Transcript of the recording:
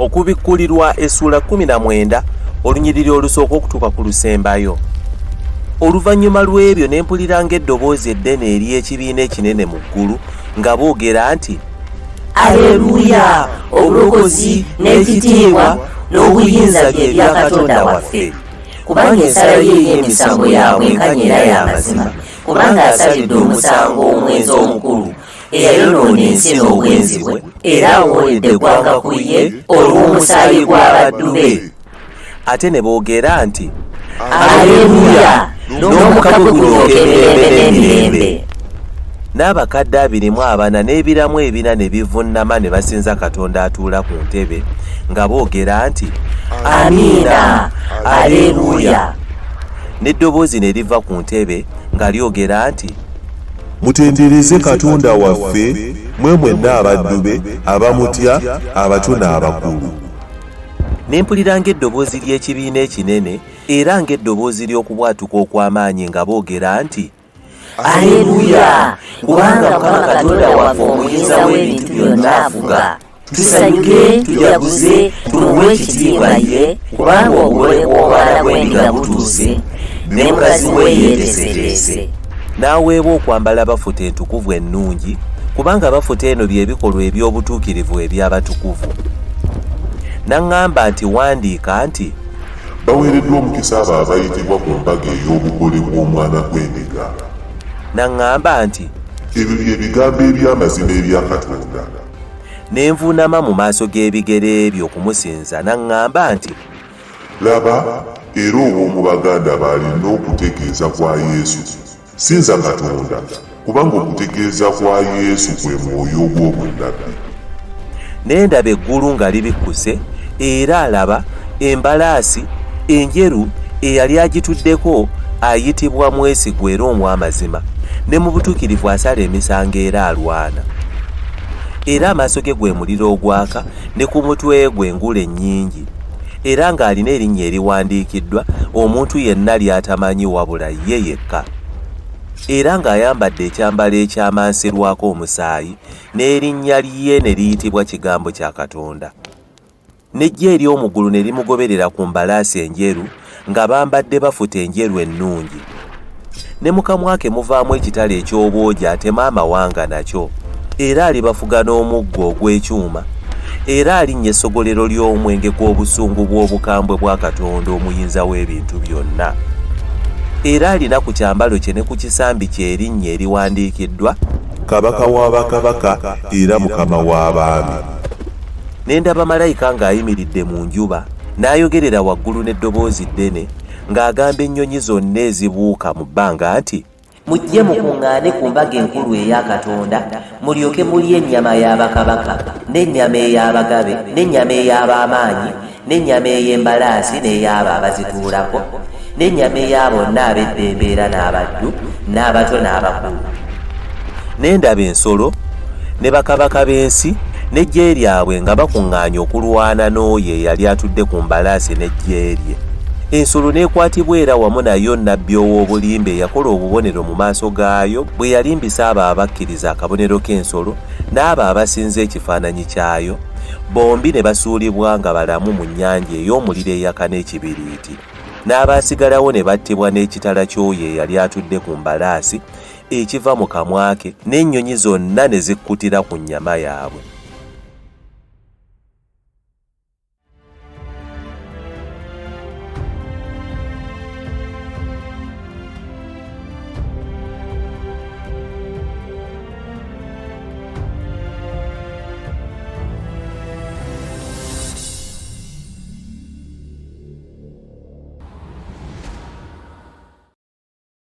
okubikkulirwa essula 19 olunyiriri olusooka okutuuka ku lusembayo. Oluvannyuma lw'ebyo ne mpulira ng'eddoboozi eddene ery'ekibiina ekinene mu ggulu nga boogera nti, Aleluya! Obulokozi n'ekitiibwa n'obuyinza bye bya Katonda waffe. Kubanga ensalo ye y'emisango yaabwe enkanya era y'amazima, kubanga asalidde omusango omwenzi omukulu eyayonoona ensi n'obwenzi bwe, era awoledde eggwanga ku ye olw'omusaayi gw'abaddu be. Ate ne boogera nti, Aleluya! N'omukago gulyoke emirembe n'emirembe. N'abakadde 24 n'ebiramu 4 ne bivunnama ne basinza Katonda atuula ku ntebe nga boogera nti, Amiina! Aleluya! N'eddoboozi ne liva ku ntebe nga lyogera nti, Mutendereze Katonda waffe, mwe mwenna abaddu be, abamutya, abato n'abakulu. Ne mpulira ng'eddoboozi ly'ekibiina ekinene era ng'eddoboozi ly'okubwatuka okw'amaanyi nga boogera nti, Aleluya! Kubanga Mukama Katonda waffe omuyinza w'ebintu byonna afuga. Tusanyuke, tujaguze, tumuwe ekitiibwa ye, kubanga obugole bw'omwana gw'endiga butuuse, ne mukazi we yeeteeseteese. N'aweebwa okwambala bafuta entukuvu ennungi, kubanga bafuta eno by'ebikolwa eby'obutuukirivu eby'abatukuvu. N'aŋŋamba nti wandiika nti, Baweereddwa omukisa abo abayitibwa ku mbaga ey'obugole bw'omwana gw'endiga. N'aŋŋamba nti, Ebyo bye bigambo eby'amazima ebya Katonda. ne nvuunama mu maaso g'ebigere ebyo okumusinza n'aŋŋamba nti, Laba, era obw'omu baganda b'alina okutegeeza kwa Yesu. Sinza Katonda, kubanga okutegeeza kwa Yesu kwe mwoyo ogw'obunnabbi. ne ndaba eggulu nga libikkuse, era alaba embalaasi enjeru eyali agituddeko ayitibwa mwesigwa era omw'amazima, ne mu butuukirivu asala emisango era alwana. Era amaaso ge gwe muliro ogwaka, ne ku mutwe gwe engule ennyingi, era ng'alina erinnya eriwandiikiddwa omuntu yenna ly'atamanyi wabula ye yekka. Era ng'ayambadde ekyambalo ekyamansirwako omusaayi, n'erinnya lye ne liyitibwa Kigambo kya Katonda. N'eggye ery'omu ggulu ne limugoberera ku mbalaasi enjeru nga bambadde bafuta enjeru ennungi. Ne mu kamwa ke muvaamu ekitala eky'obwogi atema amawanga nakyo, era alibafuga n'omuggo ogw'ekyuma, era alinnya essogolero ly'omwenge gw'obusungu bw'obukambwe bwa Katonda omuyinza w'ebintu byonna. Era alina ku kyambalo kye ne ku kisambi kye erinnya eriwandiikiddwa Kabaka w'abakabaka era Mukama w'abaami. Ne ndaba malayika ng'ayimiridde mu njuba, n'ayogerera waggulu n'eddoboozi ddene ng'agamba ennyonyi zonna ezibuuka mu bbanga nti, Mujje mukuŋŋaane ku mbaga enkulu eya Katonda, mulyoke mulye ennyama y'abakabaka, n'ennyama ey'abagabe, n'ennyama ey'ab'amaanyi, n'ennyama ey'embalaasi n'ey'abo abazituulako, n'ennyama eya bonna ab'eddembe era n'abaddu, n'abato n'abakulu. Ne ndaba ensolo ne bakabaka b'ensi n'eggye lyabwe nga bakuŋŋaanye okulwana n'oyo eyali atudde ku mbalaasi n'eggye lye. Ensolo n'ekwatibwa era wamu nayo nnabbi ow'obulimba eyakola obubonero mu maaso gaayo bwe yalimbisa abo abakkiriza akabonero k'ensolo n'abo abasinza ekifaananyi kyayo, bombi ne basuulibwa nga balamu mu nnyanja ey'omuliro eyaka n'ekibiriiti. N'abaasigalawo ne battibwa n'ekitala ky'oyo eyali atudde ku mbalaasi ekiva mu kamwa ke, n'ennyonyi zonna ne zikkutira ku nnyama yaabwe.